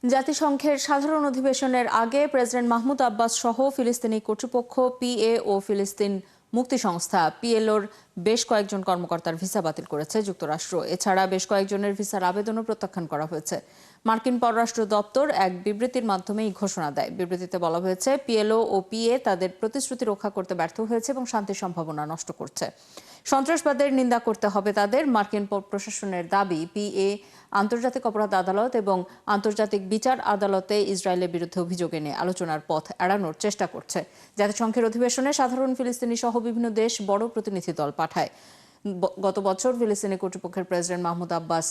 জাতিসংঘের সাধারণ অধিবেশনের আগে প্রেসিডেন্ট মাহমুদ আব্বাস সহ ফিলিস্তিনি কর্তৃপক্ষ পিএ ও ফিলিস্তিন মুক্তি সংস্থা পিএলওর বেশ কয়েকজন কর্মকর্তার ভিসা বাতিল করেছে যুক্তরাষ্ট্র। এছাড়া বেশ কয়েকজনের ভিসার আবেদনও প্রত্যাখ্যান করা হয়েছে। মার্কিন পররাষ্ট্র দপ্তর এক বিবৃতির মাধ্যমে এই ঘোষণা দেয়। বিবৃতিতে বলা হয়েছে, পিএলও ও পিএ তাদের প্রতিশ্রুতি রক্ষা করতে ব্যর্থ হয়েছে এবং শান্তির সম্ভাবনা নষ্ট করছে। সন্ত্রাসবাদের নিন্দা করতে হবে তাদের। মার্কিন প্রশাসনের দাবি, পিএ আন্তর্জাতিক অপরাধ আদালত এবং আন্তর্জাতিক বিচার আদালতে ইসরায়েলের বিরুদ্ধে অভিযোগ এনে আলোচনার পথ এড়ানোর চেষ্টা করছে। জাতিসংঘের অধিবেশনে সাধারণ ফিলিস্তিনি সহ বিভিন্ন দেশ বড় প্রতিনিধি দল পাঠায়। গত বছর ফিলিস্তিনি কর্তৃপক্ষের প্রেসিডেন্ট মাহমুদ আব্বাস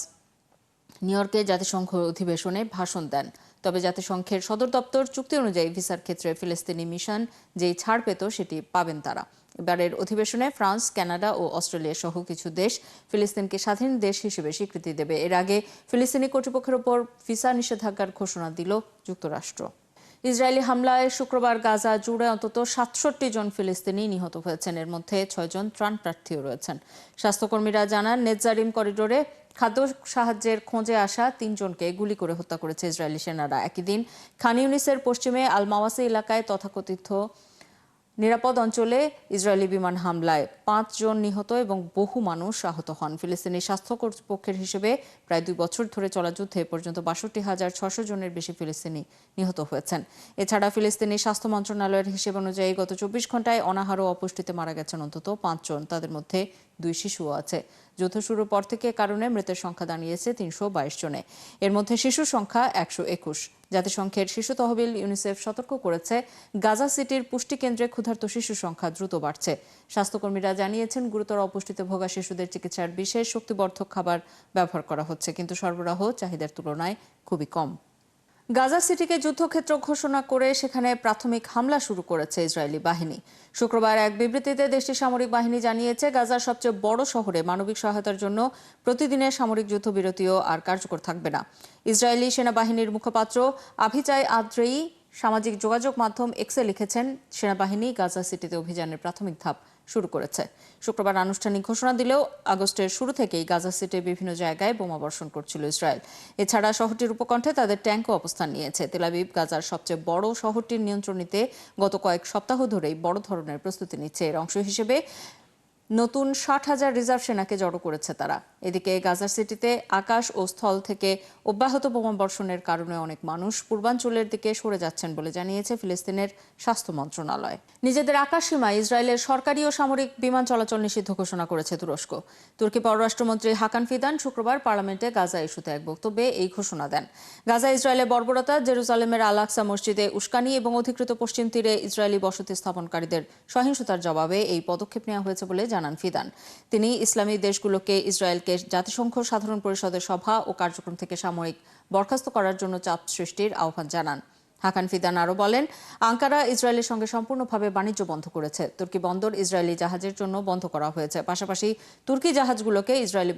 নিউ ইয়র্কে জাতিসংঘ অধিবেশনে ভাষণ দেন। তবে জাতিসংঘের সদর দপ্তর চুক্তি অনুযায়ী ভিসার ক্ষেত্রে ফিলিস্তিনি মিশন যেই ছাড় পেত সেটি পাবেন তারা। এবারের অধিবেশনে ফ্রান্স, কানাডা ও অস্ট্রেলিয়া সহ কিছু দেশ ফিলিস্তিনকে স্বাধীন দেশ হিসেবে স্বীকৃতি দেবে। এর আগে ফিলিস্তিনি কর্তৃপক্ষের উপর ভিসা নিষেধাজ্ঞার ঘোষণা দিল যুক্তরাষ্ট্র। ইসরায়েলি হামলায় শুক্রবার গাজা জুড়ে অন্তত ৬৭ জন ফিলিস্তিনি নিহত হয়েছেন। এর মধ্যে ৬ জন ত্রাণপ্রার্থীও রয়েছেন। স্বাস্থ্যকর্মীরা জানান, নেতজারিম করিডোরে খাদ্য সাহায্যের খোঁজে আসা ৩ জনকে গুলি করে হত্যা করেছে ইসরায়েলি সেনারা। একই দিন খান ইউনিসের পশ্চিমে আল মাওয়াসি এলাকায় তথাকথিত নিরাপদ অঞ্চলে ইসরায়েলি বিমান হামলায় ৫ জন নিহত এবং বহু মানুষ আহত হন। ফিলিস্তিনি স্বাস্থ্য কর্তৃপক্ষের হিসেবে প্রায় ২ বছর ধরে চলা যুদ্ধে পর্যন্ত ৬২,৬০০ জনের বেশি ফিলিস্তিনি নিহত হয়েছেন। এছাড়া ফিলিস্তিনি স্বাস্থ্য মন্ত্রণালয়ের হিসেব অনুযায়ী গত ২৪ ঘন্টায় অনাহার ও অপুষ্টিতে মারা গেছেন অন্তত ৫ জন। তাদের মধ্যে ২ শিশুও আছে। যুদ্ধ শুরুর পর থেকে কারণে মৃতের সংখ্যা দাঁড়িয়েছে ৩২২ জনে। এর মধ্যে শিশুর সংখ্যা ১২১। জাতিসংঘের শিশু তহবিল ইউনিসেফ সতর্ক করেছে, গাজা সিটির পুষ্টি কেন্দ্রে ক্ষুধার্ত শিশুর সংখ্যা দ্রুত বাড়ছে। স্বাস্থ্যকর্মীরা জানিয়েছেন, গুরুতর অপুষ্টিতে ভোগা শিশুদের চিকিৎসার বিশেষ শক্তিবর্ধক খাবার ব্যবহার করা হচ্ছে, কিন্তু সরবরাহ চাহিদার তুলনায় খুবই কম। গাজা সিটিকে যুদ্ধক্ষেত্র ঘোষণা করে সেখানে প্রাথমিক হামলা শুরু করেছে ইসরায়েলি বাহিনী। শুক্রবার এক বিবৃতিতে দেশটির সামরিক বাহিনী জানিয়েছে, গাজার সবচেয়ে বড় শহরে মানবিক সহায়তার জন্য প্রতিদিনের সামরিক যুদ্ধবিরতিও আর কার্যকর থাকবে না। ইসরায়েলি সেনাবাহিনীর মুখপাত্র আভিচাই আদ্রেই সামাজিক যোগাযোগ মাধ্যম এক্সে লিখেছেন, সেনাবাহিনী গাজা সিটিতে অভিযানের প্রাথমিক ধাপ শুরু করেছে। শুক্রবার আনুষ্ঠানিক ঘোষণা দিলেও আগস্টের শুরু থেকেই গাজা সিটির বিভিন্ন জায়গায় বোমা বর্ষণ করছিল ইসরায়েল। এছাড়া শহরটির উপকণ্ঠে তাদের ট্যাঙ্কও অবস্থান নিয়েছে। তেল আবিব গাজার সবচেয়ে বড় শহরটির নিয়ন্ত্রণ নিতে গত কয়েক সপ্তাহ ধরেই বড় ধরনের প্রস্তুতি নিচ্ছে। এর অংশ হিসেবে নতুন ৬০,০০০ রিজার্ভ সেনাকে জড়ো করেছে তারা। এদিকে গাজা সিটিতে আকাশ ও স্থল থেকে অব্যাহত বোমা বর্ষণের কারণে অনেক মানুষ পূর্বাঞ্চলের দিকে সরে যাচ্ছেন বলে জানিয়েছে ফিলিস্তিনের স্বাস্থ্য মন্ত্রণালয়। নিজেদের আকাশসীমায় ইসরায়েলের সরকারি ও সামরিক বিমান চলাচল নিষিদ্ধ ঘোষণা করেছে তুরস্ক। তুর্কি পররাষ্ট্রমন্ত্রী হাকান ফিদান শুক্রবার পার্লামেন্টে গাজা ইস্যুতে এক বক্তব্যে এই ঘোষণা দেন। গাজা ইসরায়েলের বর্বরতা, জেরুজালেমের আল আকসা মসজিদে উস্কানি এবং অধিকৃত পশ্চিম তীরে ইসরায়েলি বসতি স্থাপনকারীদের সহিংসতার জবাবে এই পদক্ষেপ নেওয়া হয়েছে বলে জানান ফিদান। তিনি ইসলামী দেশগুলোকে ইসরায়েলকে জাতিসংঘ সাধারণ পরিষদের সভা ও কার্যক্রম থেকে সাময়িক বরখাস্ত করার জন্য চাপ সৃষ্টির আহ্বান জানান। হাকান ফিদান আরও বলেন, আঙ্কারা ইসরায়েলের সঙ্গে সম্পূর্ণভাবে বাণিজ্য বন্ধ করেছে। তুর্কি বন্দর ইসরায়েলি জাহাজের জন্য বন্ধ করা হয়েছে। পাশাপাশি তুর্কি জাহাজগুলো ইসরায়েলি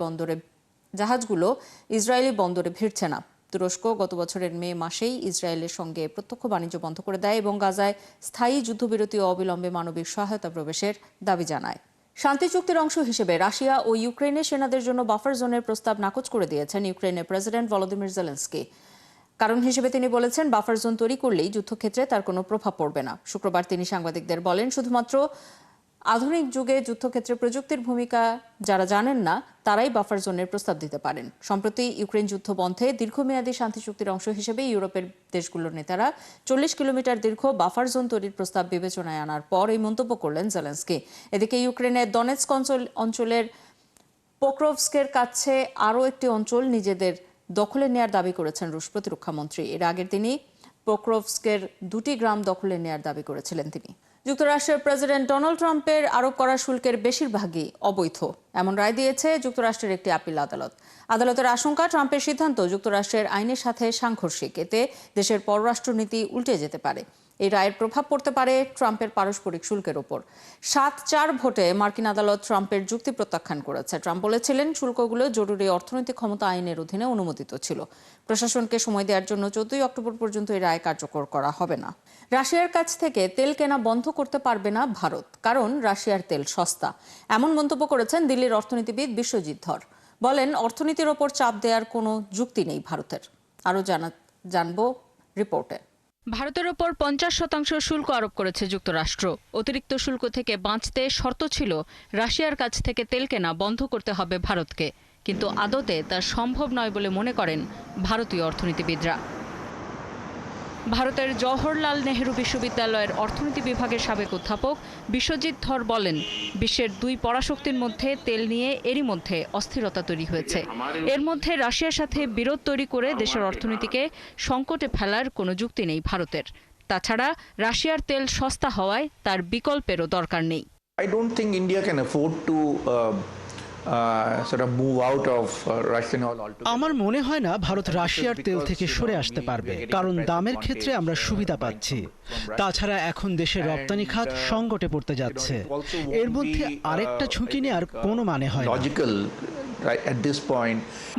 বন্দরে ভিড়ছে না। তুরস্ক গত বছরের মে মাসেই ইসরায়েলের সঙ্গে প্রত্যক্ষ বাণিজ্য বন্ধ করে দেয় এবং গাজায় স্থায়ী যুদ্ধবিরতি ও অবিলম্বে মানবিক সহায়তা প্রবেশের দাবি জানায়। শান্তি চুক্তির অংশ হিসেবে রাশিয়া ও ইউক্রেনের সেনাদের জন্য বাফার জোনের প্রস্তাব নাকচ করে দিয়েছেন ইউক্রেনের প্রেসিডেন্ট ভলোদিমির জেলেনস্কি। কারণ হিসেবে তিনি বলেছেন, বাফার জোন তৈরি করলেই যুদ্ধক্ষেত্রে তার কোনো প্রভাব পড়বে না। শুক্রবার তিনি সাংবাদিকদের বলেন, শুধুমাত্র আধুনিক যুগে যুদ্ধক্ষেত্রে প্রযুক্তির ভূমিকা যারা জানেন না তারাই বাফার জোনের প্রস্তাব দিতে পারেন। সম্প্রতি ইউক্রেন যুদ্ধ বন্ধে দীর্ঘমেয়াদী শান্তি চুক্তির অংশ হিসেবে ইউরোপের দেশগুলোর নেতারা ৪০ কিলোমিটার দীর্ঘ বাফার জোন তৈরির প্রস্তাব বিবেচনায় আনার পর এই মন্তব্য করলেন জেলেনস্কি। এদিকে ইউক্রেনের দনেৎস্ক অঞ্চলের পোক্রোভস্কের কাছে আরও একটি অঞ্চল নিজেদের দখলে নেয়ার দাবি করেছেন রুশ প্রতিরক্ষামন্ত্রী। এর আগের তিনি পোক্রোভস্কের ২টি গ্রাম দখলে নেয়ার দাবি করেছিলেন তিনি। যুক্তরাষ্ট্রের প্রেসিডেন্ট ডোনাল্ড ট্রাম্পের আরোপ করা শুল্কের বেশিরভাগই অবৈধ, এমন রায় দিয়েছে যুক্তরাষ্ট্রের একটি আপিল আদালত। আদালতের আশঙ্কা, ট্রাম্পের সিদ্ধান্ত যুক্তরাষ্ট্রের আইনের সাথে সাংঘর্ষিক। এতে দেশের পররাষ্ট্রনীতি উল্টে যেতে পারে। এই রায়ের প্রভাব পড়তে পারে ট্রাম্পের পারস্পরিক শুল্কের ওপর। ৭-৪ ভোটে মার্কিন আদালত ট্রাম্পের যুক্তি প্রত্যাখ্যান করেছে। ট্রাম্প বলেছিলেন, শুল্কগুলো জরুরি অর্থনৈতিক ক্ষমতা আইনের অধীনে অনুমোদিত ছিল। প্রশাসনকে সময় দেওয়ার জন্য ১৪ অক্টোবর পর্যন্ত এই রায় কার্যকর করা হবে না। রাশিয়ার কাছ থেকে তেল কেনা বন্ধ করতে পারবে না ভারত, কারণ রাশিয়ার তেল সস্তা, এমন মন্তব্য করেছেন দিল্লির অর্থনীতিবিদ বিশ্বজিৎ ধর। বলেন, অর্থনীতির ওপর চাপ দেওয়ার কোনো যুক্তি নেই ভারতের। আরও জানবো রিপোর্টে। ভারতের ওপর 50% শুল্ক আরোপ করেছে যুক্তরাষ্ট্র। অতিরিক্ত শুল্ক থেকে বাঁচতে শর্ত ছিল রাশিয়ার কাছ থেকে তেল কেনা বন্ধ করতে হবে ভারতকে, কিন্তু আদতে তা সম্ভব নয় বলে মনে করেন ভারতীয় অর্থনীতিবিদরা। ভারতের জওহরলাল নেহেরু বিশ্ববিদ্যালয়ের অর্থনীতি বিভাগের সাবেক অধ্যাপক বিশ্বজিৎ ধর বলেন, বিশ্বের দুই পরাশক্তির মধ্যে তেল নিয়ে এরই মধ্যে অস্থিরতা তৈরি হয়েছে। এর মধ্যে রাশিয়ার সাথে বিরোধ তৈরি করে দেশের অর্থনীতিকে সংকটে ফেলার কোনো যুক্তি নেই ভারতের। তাছাড়া রাশিয়ার তেল সস্তা হওয়ায় তার বিকল্পেরও দরকার নেই। I don't think India can afford to sort of move out of Russian oil altogether. আমার মনে হয় না ভারত রাশিয়ার তেল থেকে সরে আসতে পারবে, কারণ দামের ক্ষেত্রে আমরা সুবিধা পাচ্ছি। তাছাড়া এখন দেশের রপ্তানি খাত সংকটে পড়তে যাচ্ছে। এর মধ্যে আরেকটা ঝুঁকি নেওয়ার কোনো মানে হয় না।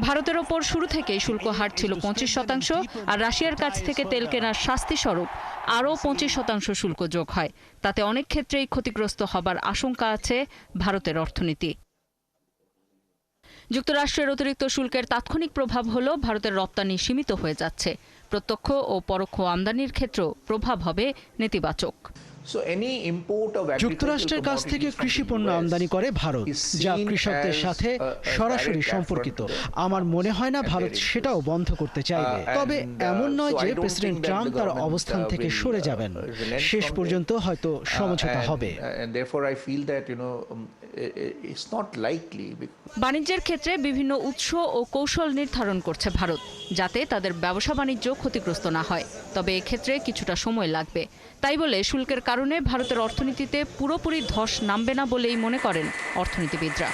ভারতের ওপর শুরু থেকেই শুল্ক হার ছিল 25%, আর রাশিয়ার কাছ থেকে তেল কেনার শাস্তি স্বরূপ আরও 25% শুল্ক যোগ হয়। তাতে অনেক ক্ষেত্রেই ক্ষতিগ্রস্ত হবার আশঙ্কা আছে ভারতের অর্থনীতি। যুক্তরাষ্ট্রের অতিরিক্ত শুল্কের তাৎক্ষণিক প্রভাব হলো ভারতের রপ্তানি সীমিত হয়ে যাচ্ছে। প্রত্যক্ষ ও পরোক্ষ আমদানির ক্ষেত্রেও প্রভাব হবে নেতিবাচক। যুক্তরাষ্ট্রের কাছ থেকে কৃষি পণ্য আমদানি করে ভারত, যা কৃষকদের সাথে সরাসরি সম্পর্কিত। আমার মনে হয় না ভারত সেটাও বন্ধ করতে চাইবে। তবে এমন নয় যে প্রেসিডেন্ট ট্রাম্প তার অবস্থান থেকে সরে যাবেন। শেষ পর্যন্ত হয়তো সমঝোতা হবে। বাণিজ্যের ক্ষেত্রে বিভিন্ন উৎস ও কৌশল নির্ধারণ করছে ভারত, যাতে তাদের ব্যবসা বাণিজ্য ক্ষতিগ্রস্ত না হয়। তবে এক্ষেত্রে কিছুটা সময় লাগবে। তাই বলে শুল্কের কারণে ভারতের অর্থনীতিতে পুরোপুরি ধস নামবে না বলেই মনে করেন অর্থনীতিবিদরা।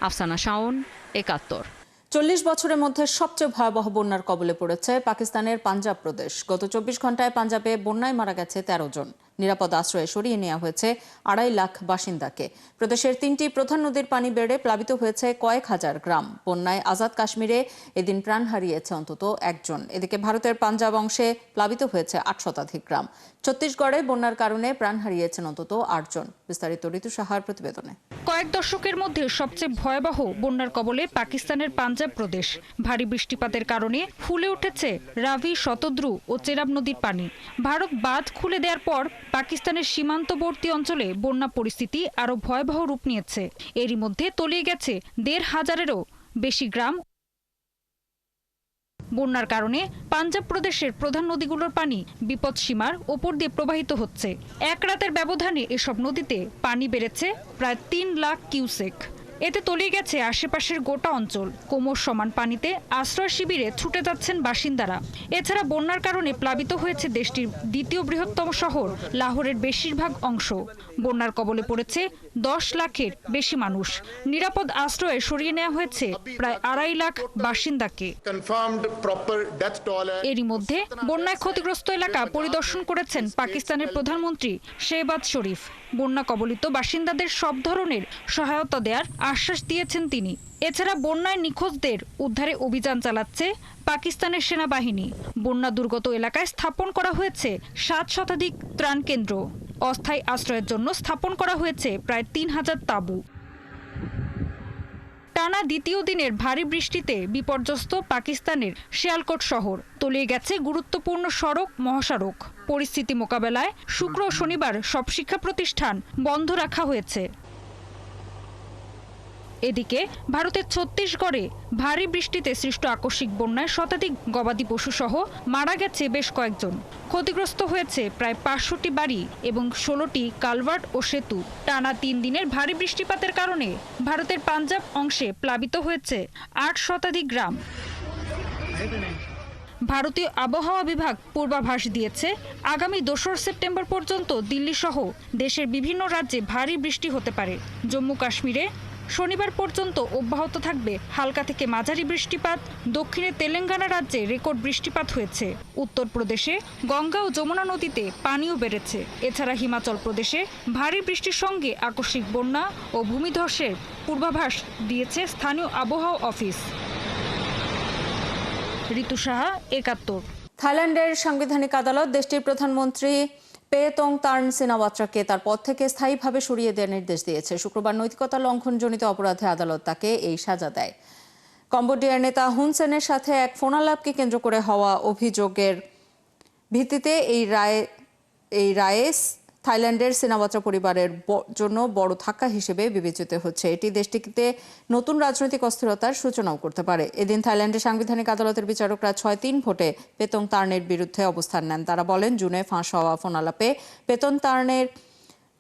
আফসানা শাওন, ৭১। 40 বছরের মধ্যে সবচেয়ে ভয়াবহ বন্যার কবলে পড়েছে পাকিস্তানের পাঞ্জাব প্রদেশ। গত 24 ঘন্টায় পাঞ্জাবে বন্যায় মারা গেছে 13 জন। নিরাপদ আশ্রয়ে সরিয়ে নেওয়া হয়েছে 2.5 লাখ বাসিন্দাকে। প্রদেশের 3টি প্রধান নদীর পানি বেড়ে প্লাবিত হয়েছে কয়েক হাজার গ্রাম। বন্যায় আজাদ কাশ্মীরে এদিন প্রাণ হারিয়েছে অন্তত 1 জন। এদিকে ভারতের পাঞ্জাব অংশে প্লাবিত হয়েছে 8 শতাধিক গ্রাম। ছত্তিশগড়ে বন্যার কারণে প্রাণ হারিয়েছেন অন্তত 8 জন। বিস্তারিত ঋতু সাহার প্রতিবেদনে। কয়েক দশকের মধ্যে সবচেয়ে ভয়াবহ বন্যার কবলে পাকিস্তানের পাঞ্জাব প্রদেশ। ভারী বৃষ্টিপাতের কারণে ফুলে উঠেছে রাভি, শতদ্রু ও চেনাব নদীর পানি। ভারত বাঁধ খুলে দেওয়ার পর পাকিস্তানের সীমান্তবর্তী অঞ্চলে বন্যা পরিস্থিতি আরো ভয়াবহ রূপ নিয়েছে। এরই মধ্যে তলিয়ে গেছে 1,500-এরও বেশি গ্রাম। বন্যার কারণে পাঞ্জাব প্রদেশের প্রধান নদীগুলোর পানি বিপদসীমার ওপর দিয়ে প্রবাহিত হচ্ছে। এক রাতের ব্যবধানে এসব নদীতে পানি বেড়েছে প্রায় 3 লাখ কিউসেক। এতে তলিয়ে গেছে আশেপাশের গোটা অঞ্চল। কোমর সমান পানিতে আশ্রয় শিবিরে ছুটে যাচ্ছেন বাসিন্দারা। এছাড়া বন্যার কারণে প্লাবিত হয়েছে দেশটির দ্বিতীয় বৃহত্তম শহর লাহোরের বেশিরভাগ অংশ। বন্যার কবলে পড়েছে 10 লাখের বেশি মানুষ। নিরাপদ আশ্রয়ে সরিয়ে নেওয়া হয়েছে প্রায় 2.5 লাখ বাসিন্দাকে। এরই মধ্যে বন্যায় ক্ষতিগ্রস্ত এলাকা পরিদর্শন করেছেন পাকিস্তানের প্রধানমন্ত্রী শেহবাজ শরীফ। বন্যা কবলিত বাসিন্দাদের সব ধরনের সহায়তা দেওয়ার আশ্বাস দিয়েছেন তিনি। এছাড়া বন্যায় নিখোঁজদের উদ্ধারে অভিযান চালাচ্ছে পাকিস্তানের সেনাবাহিনী। বন্যা দুর্গত এলাকায় স্থাপন করা হয়েছে 7 শতাধিক ত্রাণ কেন্দ্র। অস্থায়ী আশ্রয়ের জন্য স্থাপন করা হয়েছে প্রায় 3,000 তাঁবু। টানা দ্বিতীয় দিনের ভারী বৃষ্টিতে বিপর্যস্ত পাকিস্তানের শিয়ালকোট শহর। তলিয়ে গেছে গুরুত্বপূর্ণ সড়ক, মহাসড়ক। পরিস্থিতি মোকাবেলায় শুক্র ও শনিবার সব শিক্ষা প্রতিষ্ঠান বন্ধ রাখা হয়েছে। এদিকে ভারতের ছত্তিশগড়ে ভারী বৃষ্টিতে সৃষ্ট আকস্মিক বন্যায় শতাধিক গবাদি পশু সহ মারা গেছে বেশ কয়েকজন। ক্ষতিগ্রস্ত হয়েছে প্রায় 500টি বাড়ি এবং 16টি কালভার্ট ও সেতু। টানা 3 দিনের ভারী বৃষ্টিপাতের কারণে ভারতের পাঞ্জাব অংশে প্লাবিত হয়েছে 8 শতাধিক গ্রাম। ভারতীয় আবহাওয়া বিভাগ পূর্বাভাস দিয়েছে, আগামী 2 সেপ্টেম্বর পর্যন্ত দিল্লি সহ দেশের বিভিন্ন রাজ্যে ভারী বৃষ্টি হতে পারে। জম্মু কাশ্মীরে শনিবার পর্যন্ত অব্যাহত থাকবে হালকা থেকে মাঝারি বৃষ্টিপাত। দক্ষিণে তেলেঙ্গানা রাজ্যে রেকর্ড বৃষ্টিপাত হয়েছে। উত্তরপ্রদেশে গঙ্গা ও যমুনা নদীতে পানিও বেড়েছে। এছাড়া হিমাচল প্রদেশে ভারী বৃষ্টির সঙ্গে আকস্মিক বন্যা ও ভূমিধসের পূর্বাভাস দিয়েছে স্থানীয় আবহাওয়া অফিস। ঋতু সাহা, ৭১। থাইল্যান্ডের সাংবিধানিক আদালত দেশটির প্রধানমন্ত্রী পেতং তার্ন সিনাওয়াত্রাকে তার পদ থেকে স্থায়ীভাবে সরিয়ে দেওয়ার নির্দেশ দিয়েছে। শুক্রবার নৈতিকতা লঙ্ঘনজনিত অপরাধে আদালত তাকে এই সাজা দেয়। কম্বোডিয়ার নেতা হুন সেনের সাথে এক ফোনালাপকে কেন্দ্র করে হওয়া অভিযোগের ভিত্তিতে এই রায়ে থাইল্যান্ডের সিনাওয়াত্রা পরিবারের জন্য বড় ধাক্কা হিসেবে বিবেচিত হচ্ছে। এটি দেশটিতে নতুন রাজনৈতিক অস্থিরতার সূচনাও করতে পারে। এদিন থাইল্যান্ডের সাংবিধানিক আদালতের বিচারকরা 6-3 ভোটে পেতং তার্নের বিরুদ্ধে অবস্থান নেন। তারা বলেন, জুনে ফাঁস হওয়া ফোনালাপে পেতং তার্নের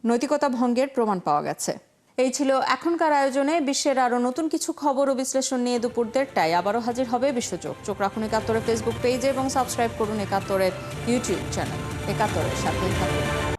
নৈতিকতা ভঙ্গের প্রমাণ পাওয়া গেছে। এই ছিল এখনকার আয়োজনে। বিশ্বের আরো নতুন কিছু খবর ও বিশ্লেষণ নিয়ে দুপুর 1:30টায় আবারও হাজির হবে বিশ্বচোখ। চোখ রাখুন একাত্তরের ফেসবুক পেজে এবং সাবস্ক্রাইব করুন একাত্তরের ইউটিউব চ্যানেল। একাত্তরের সাথেই থাকুন।